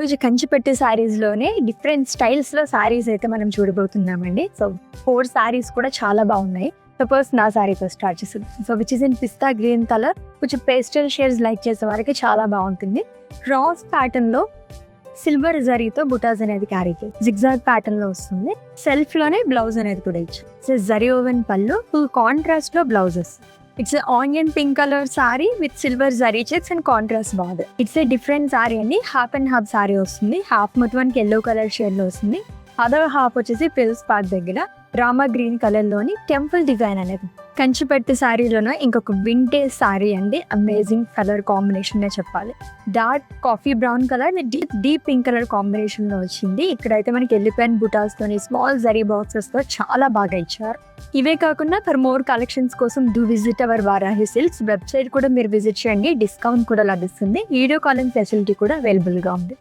రోజు కంచిపట్టు శారీస్లోనే డిఫరెంట్ స్టైల్స్లో శారీస్ అయితే మనం చూడబోతున్నామండి. సో 4 శారీస్ కూడా చాలా బాగున్నాయి. సపోజ్ నా శారీతో స్టార్ట్ చేస్తుంది. So which is in pista green colour, కొంచెం పేస్టల్ షేడ్స్ లైక్ చేసే వారికి చాలా బాగుంటుంది. క్రాస్ ప్యాటర్న్లో సిల్వర్ జరీతో బుటాస్ అనేది క్యారీ చేసి జిగ్జాగ్ ప్యాటర్న్లో వస్తుంది. సెల్ఫ్లోనే బ్లౌజ్ అనేది కూడా ఇచ్చారు. సో జరీ ఓవెన్ పళ్ళు, ఫుల్ కాంట్రాస్ట్లో blouses. It's onion pink colour sorry with silver zari checks and contrast border. It's a different sorry అండి. హాఫ్ అండ్ హాఫ్ సారీ వస్తుంది. హాఫ్ మొత్తానికి ఎల్లో కలర్ షేడ్ లో వస్తుంది. అదర్ హాఫ్ వచ్చేసి పిల్స్ పార్ట్ దగ్గర Rama green colour లోని temple design అనేది. కంచిపట్టు శారీలోనే ఇంకొక వింటేజ్ శారీ అండి. అమేజింగ్ కలర్ కాంబినేషన్ నే చెప్పాలి. Dark coffee brown colour deep pink colour combination లో వచ్చింది. ఇక్కడైతే మనకి ఎలిఫెంట్ బుటాస్ తోని స్మాల్ జరీ బాక్సెస్ తో చాలా బాగా ఇచ్చారు. ఇవే కాకుండా ఫర్ మోర్ కలెక్షన్స్ కోసం do visit our Varahi silks website కూడా మీరు విజిట్ చేయండి. డిస్కౌంట్ కూడా లభిస్తుంది. వీడియో కాలింగ్ ఫెసిలిటీ కూడా అవైలబుల్ గా ఉంది.